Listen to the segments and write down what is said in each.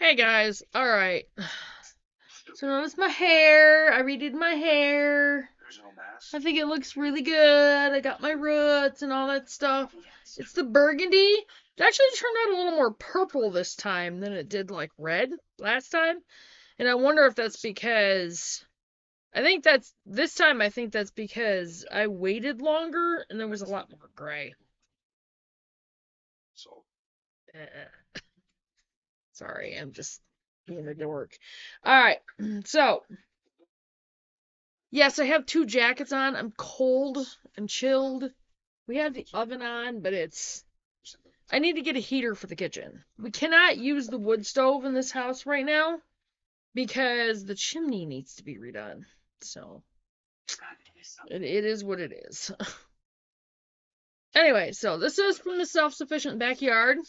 Hey guys, alright. So notice my hair. I redid my hair. I think it looks really good. I got my roots and all that stuff. It's the burgundy. It actually turned out a little more purple this time than it did like red last time. And I wonder if that's because this time I think that's because I waited longer and there was a lot more gray. Sorry, I'm just being a dork. Alright, so yes, I have two jackets on. I'm cold and chilled. We have the oven on, but I need to get a heater for the kitchen. We cannot use the wood stove in this house right now because the chimney needs to be redone. So, it is what it is. Anyway, so this is from the Self-Sufficient Backyard.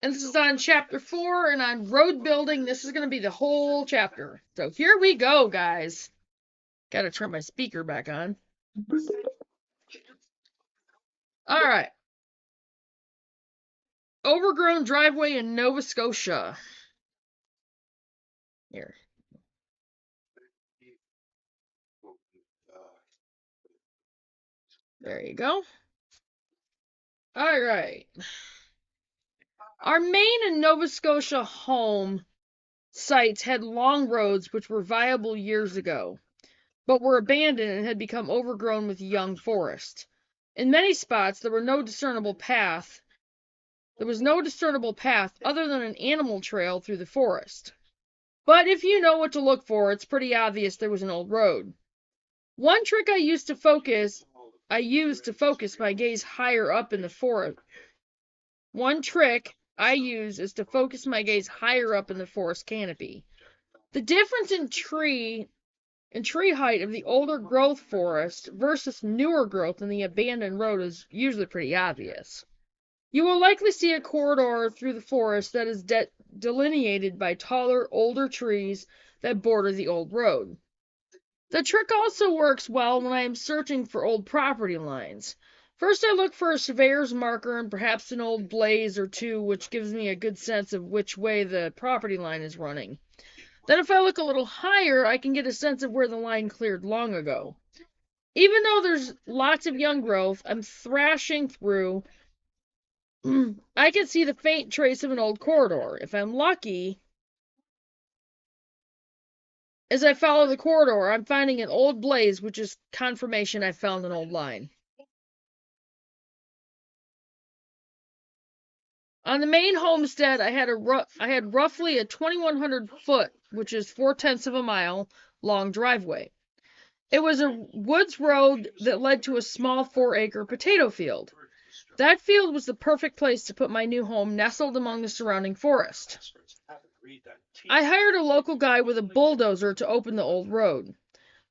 And this is on chapter 4, and on road building, this is going to be the whole chapter. So here we go, guys. Gotta turn my speaker back on. Alright. Overgrown driveway in Nova Scotia. Here. There you go. Alright. Our Maine and Nova Scotia home sites had long roads which were viable years ago, but were abandoned and had become overgrown with young forest. In many spots there was no discernible path other than an animal trail through the forest. But if you know what to look for, it's pretty obvious there was an old road. One trick I used to focus my gaze higher up in the forest. One trick I use is to focus my gaze higher up in the forest canopy. The difference in tree height of the older growth forest versus newer growth in the abandoned road is usually pretty obvious. You will likely see a corridor through the forest that is delineated by taller, older trees that border the old road. The trick also works well when I am searching for old property lines. First I look for a surveyor's marker and perhaps an old blaze or two which gives me a good sense of which way the property line is running. Then if I look a little higher, I can get a sense of where the line cleared long ago. Even though there's lots of young growth I'm thrashing through, I can see the faint trace of an old corridor. If I'm lucky, as I follow the corridor, I'm finding an old blaze, which is confirmation I found an old line. On the main homestead, I had roughly a 2,100 foot, which is 4/10 of a mile, long driveway. It was a woods road that led to a small 4-acre potato field. That field was the perfect place to put my new home nestled among the surrounding forest. I hired a local guy with a bulldozer to open the old road.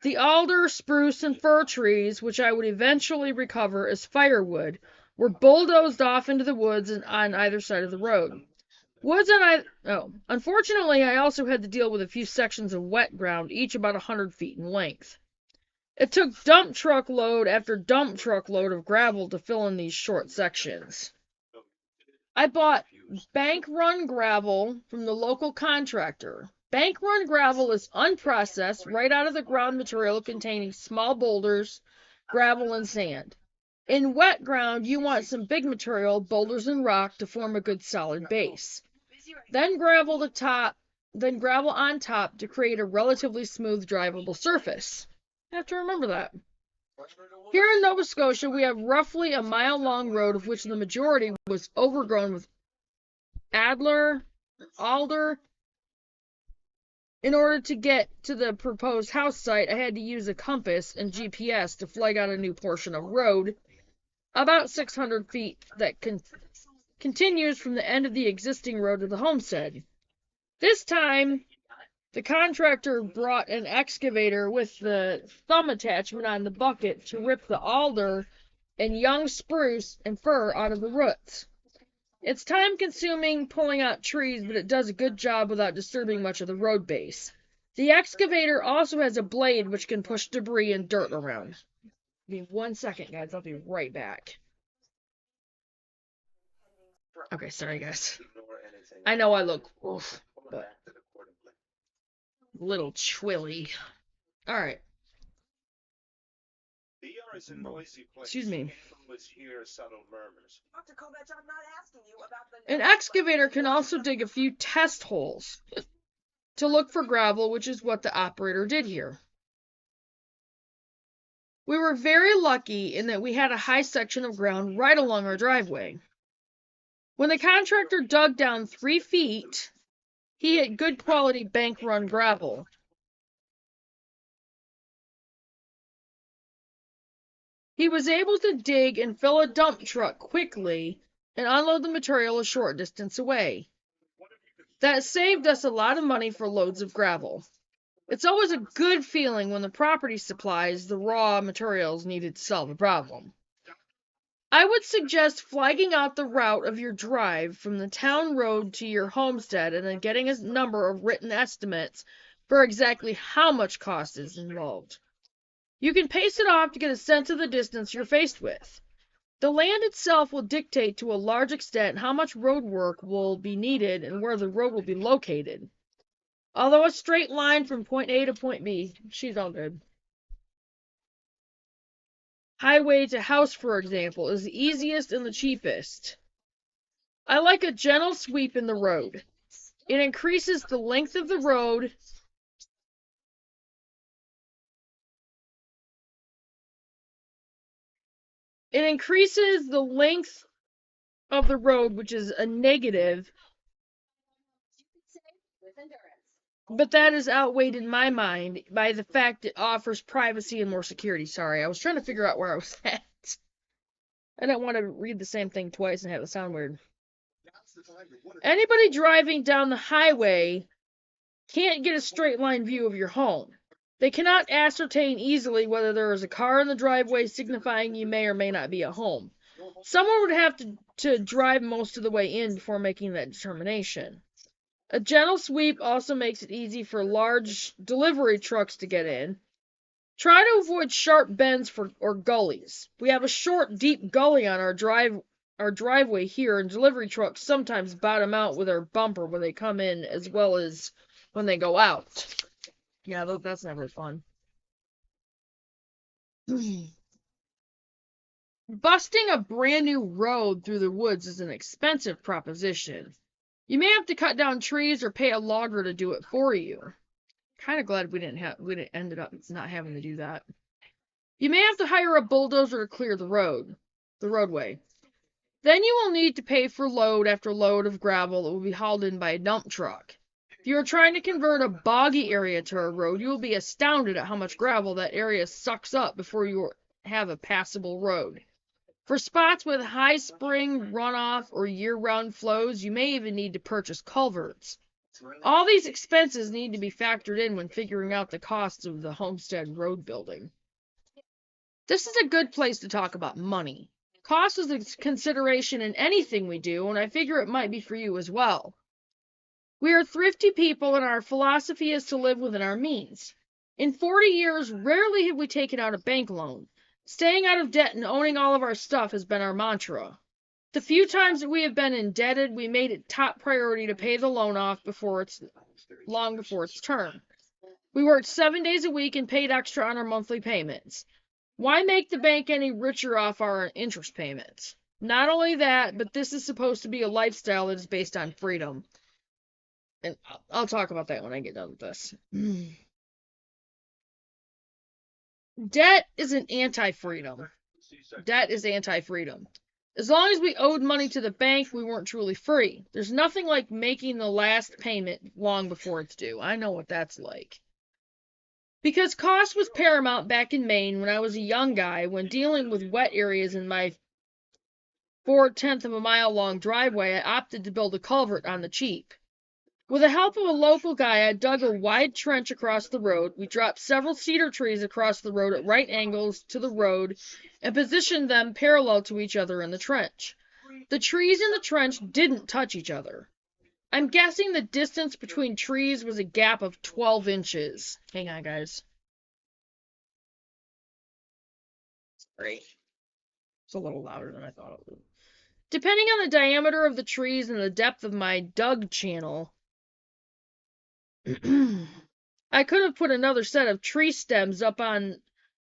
The alder, spruce, and fir trees, which I would eventually recover as firewood, were bulldozed off into the woods on either side of the road. Unfortunately, I also had to deal with a few sections of wet ground, each about 100 feet in length. It took dump truck load after dump truck load of gravel to fill in these short sections. I bought bank run gravel from the local contractor. Bank run gravel is unprocessed, right out of the ground material containing small boulders, gravel, and sand. In wet ground, you want some big material, boulders and rock, to form a good solid base. Then gravel on top to create a relatively smooth, drivable surface. I have to remember that. Here in Nova Scotia, we have roughly a mile-long road of which the majority was overgrown with alder. In order to get to the proposed house site, I had to use a compass and GPS to flag out a new portion of road, about 600 feet, that continues from the end of the existing road to the homestead. This time, the contractor brought an excavator with the thumb attachment on the bucket to rip the alder and young spruce and fir out of the roots. It's time-consuming pulling out trees, but it does a good job without disturbing much of the road base. The excavator also has a blade which can push debris and dirt around. Give me 1 second, guys. I'll be right back. Okay, sorry, guys. I know I look oof, but a little chilly. All right. Excuse me. An excavator can also dig a few test holes to look for gravel, which is what the operator did here. We were very lucky in that we had a high section of ground right along our driveway. When the contractor dug down 3 feet, he had good quality bank run gravel. He was able to dig and fill a dump truck quickly and unload the material a short distance away. That saved us a lot of money for loads of gravel. It's always a good feeling when the property supplies the raw materials needed to solve a problem. I would suggest flagging out the route of your drive from the town road to your homestead and then getting a number of written estimates for exactly how much cost is involved. You can pace it off to get a sense of the distance you're faced with. The land itself will dictate to a large extent how much road work will be needed and where the road will be located. Although a straight line from point A to point B, she's all good. Highway to house, for example, is the easiest and the cheapest. I like a gentle sweep in the road. It increases the length of the road. It increases the length of the road, which is a negative. But that is outweighed in my mind by the fact it offers privacy and more security. Sorry, I was trying to figure out where I was at. I didn't want to read the same thing twice and have it sound weird. Anybody driving down the highway can't get a straight line view of your home. They cannot ascertain easily whether there is a car in the driveway, signifying you may or may not be at home. Someone would have to drive most of the way in before making that determination. A gentle sweep also makes it easy for large delivery trucks to get in. Try to avoid sharp bends or gullies. We have a short, deep gully on our driveway here, and delivery trucks sometimes bottom out with their bumper when they come in as well as when they go out. Yeah, that's never fun. Busting a brand new road through the woods is an expensive proposition. You may have to cut down trees or pay a logger to do it for you. Kind of glad we ended up not having to do that. You may have to hire a bulldozer to clear the roadway. Then you will need to pay for load after load of gravel that will be hauled in by a dump truck. If you are trying to convert a boggy area to a road, you will be astounded at how much gravel that area sucks up before you have a passable road. For spots with high spring runoff or year-round flows, you may even need to purchase culverts. All these expenses need to be factored in when figuring out the costs of the homestead road building. This is a good place to talk about money. Cost is a consideration in anything we do, and I figure it might be for you as well. We are thrifty people, and our philosophy is to live within our means. In 40 years, rarely have we taken out a bank loan. Staying out of debt and owning all of our stuff has been our mantra. The few times that we have been indebted, we made it top priority to pay the loan off long before its term. We worked 7 days a week and paid extra on our monthly payments. Why make the bank any richer off our interest payments? Not only that, but this is supposed to be a lifestyle that is based on freedom. And I'll talk about that when I get done with this. Debt is an anti-freedom. Debt is anti-freedom. As long as we owed money to the bank, we weren't truly free. There's nothing like making the last payment long before it's due. I know what that's like. Because cost was paramount back in Maine when I was a young guy, when dealing with wet areas in my 4/10 of a mile long driveway, I opted to build a culvert on the cheap. With the help of a local guy, I dug a wide trench across the road. We dropped several cedar trees across the road at right angles to the road and positioned them parallel to each other in the trench. The trees in the trench didn't touch each other. I'm guessing the distance between trees was a gap of 12 inches. Hang on, guys. Sorry. It's a little louder than I thought it would. Depending on the diameter of the trees and the depth of my dug channel, I could have put another set of tree stems up on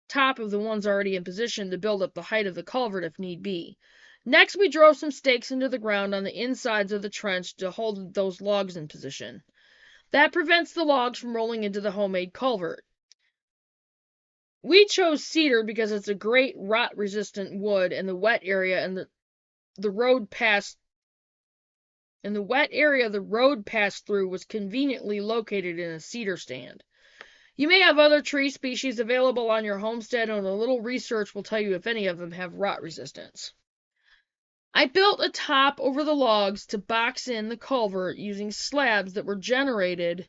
top of the ones already in position to build up the height of the culvert if need be. Next, we drove some stakes into the ground on the insides of the trench to hold those logs in position. That prevents the logs from rolling into the homemade culvert. We chose cedar because it's a great rot-resistant wood, and the wet area and the road passed through was conveniently located in a cedar stand. You may have other tree species available on your homestead, and a little research will tell you if any of them have rot resistance. I built a top over the logs to box in the culvert using slabs that were generated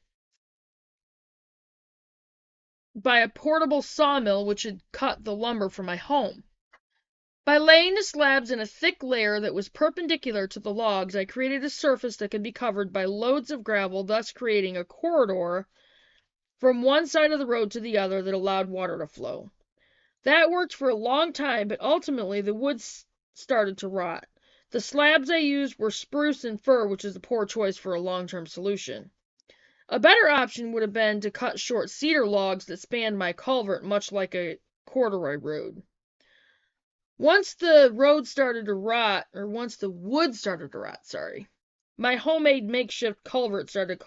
by a portable sawmill which had cut the lumber for my home. By laying the slabs in a thick layer that was perpendicular to the logs, I created a surface that could be covered by loads of gravel, thus creating a corridor from one side of the road to the other that allowed water to flow. That worked for a long time, but ultimately the wood started to rot. The slabs I used were spruce and fir, which is a poor choice for a long-term solution. A better option would have been to cut short cedar logs that spanned my culvert, much like a corduroy road. Once the wood started to rot, my homemade makeshift culvert started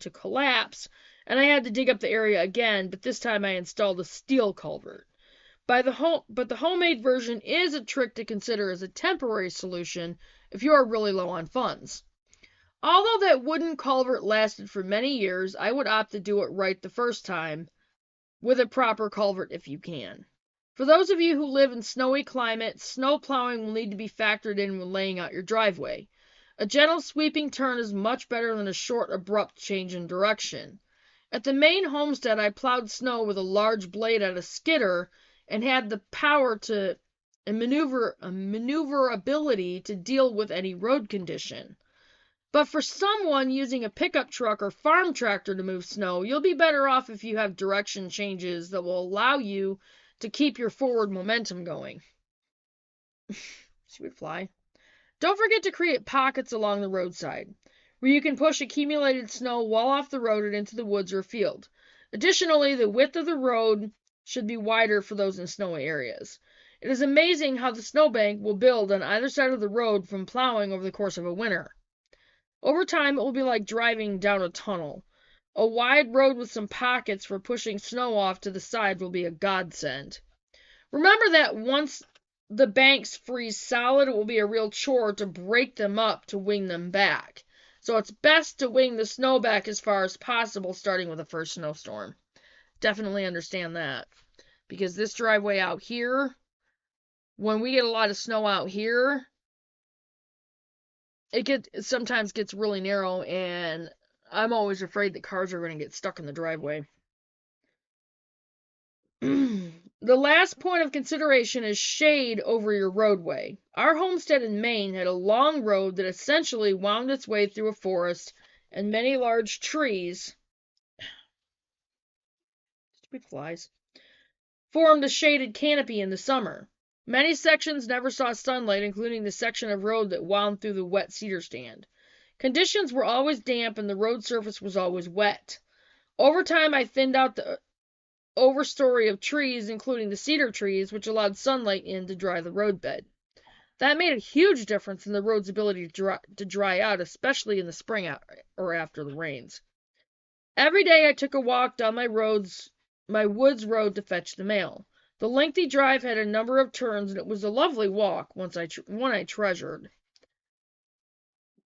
to collapse, and I had to dig up the area again, but this time I installed a steel culvert. But the homemade version is a trick to consider as a temporary solution if you are really low on funds. Although that wooden culvert lasted for many years, I would opt to do it right the first time with a proper culvert if you can. For those of you who live in snowy climates, snow plowing will need to be factored in when laying out your driveway. A gentle sweeping turn is much better than a short, abrupt change in direction. At the main homestead, I plowed snow with a large blade on a skidder and had the power and maneuverability to deal with any road condition. But for someone using a pickup truck or farm tractor to move snow, you'll be better off if you have direction changes that will allow you to keep your forward momentum going. Sweet fly. Don't forget to create pockets along the roadside, where you can push accumulated snow well off the road and into the woods or field. Additionally, the width of the road should be wider for those in snowy areas. It is amazing how the snowbank will build on either side of the road from plowing over the course of a winter. Over time, it will be like driving down a tunnel. A wide road with some pockets for pushing snow off to the side will be a godsend. Remember that once the banks freeze solid, it will be a real chore to break them up to wing them back. So it's best to wing the snow back as far as possible, starting with the first snowstorm. Definitely understand that. Because this driveway out here, when we get a lot of snow out here, it sometimes gets really narrow, and I'm always afraid that cars are going to get stuck in the driveway. The last point of consideration is shade over your roadway. Our homestead in Maine had a long road that essentially wound its way through a forest, and many large trees, stupid flies, formed a shaded canopy in the summer. Many sections never saw sunlight, including the section of road that wound through the wet cedar stand. Conditions were always damp, and the road surface was always wet. Over time, I thinned out the overstory of trees, including the cedar trees, which allowed sunlight in to dry the roadbed. That made a huge difference in the road's ability to dry out, especially in the spring or after the rains. Every day I took a walk down my woods road to fetch the mail. The lengthy drive had a number of turns, and it was a lovely walk, one I treasured.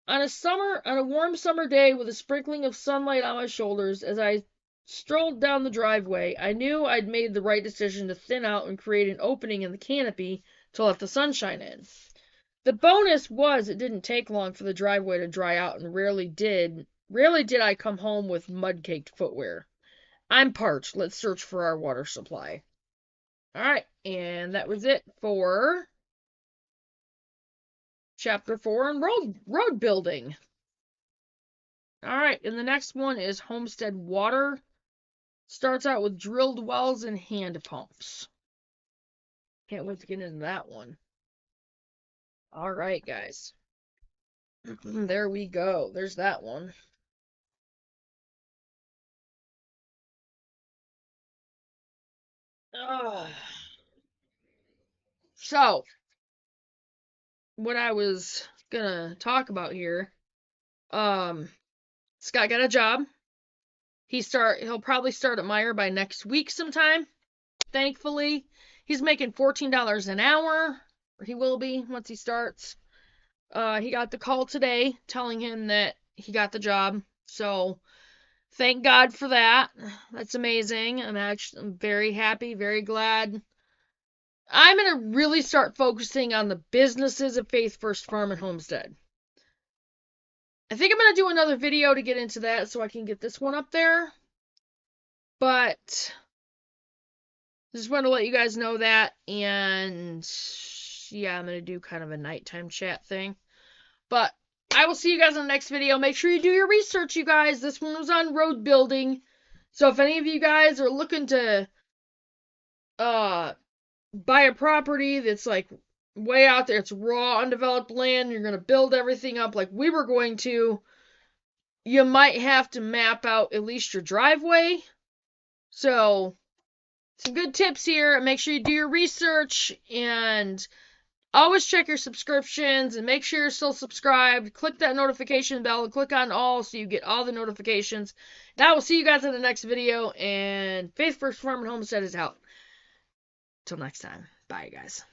On a warm summer day with a sprinkling of sunlight on my shoulders, as I strolled down the driveway, I knew I'd made the right decision to thin out and create an opening in the canopy to let the sunshine in. The bonus was it didn't take long for the driveway to dry out, and rarely did I come home with mud-caked footwear. I'm parched. Let's search for our water supply. Alright, and that was it for Chapter 4 on road building. Alright, and the next one is homestead water. Starts out with drilled wells and hand pumps. Can't wait to get into that one. All right, guys. There we go. There's that one. Ugh. So, what I was gonna talk about here, Scott got a job. He'll probably start at Meijer by next week sometime. Thankfully, he's making $14 an hour. Or he will be once he starts. He got the call today telling him that he got the job. So, thank God for that. That's amazing. I'm very happy, very glad. I'm going to really start focusing on the businesses of Faith First Farm and Homestead. I think I'm going to do another video to get into that so I can get this one up there. But just want to let you guys know that. And yeah, I'm going to do kind of a nighttime chat thing. But I will see you guys in the next video. Make sure you do your research, you guys. This one was on road building. So if any of you guys are looking to buy a property that's like way out there, it's raw, undeveloped land, you're going to build everything up like we were going to, you might have to map out at least your driveway. So, some good tips here. Make sure you do your research and always check your subscriptions and make sure you're still subscribed. Click that notification bell and click on all so you get all the notifications. Now, we'll see you guys in the next video, and Faith First Farm and Homestead is out. Till next time. Bye, guys.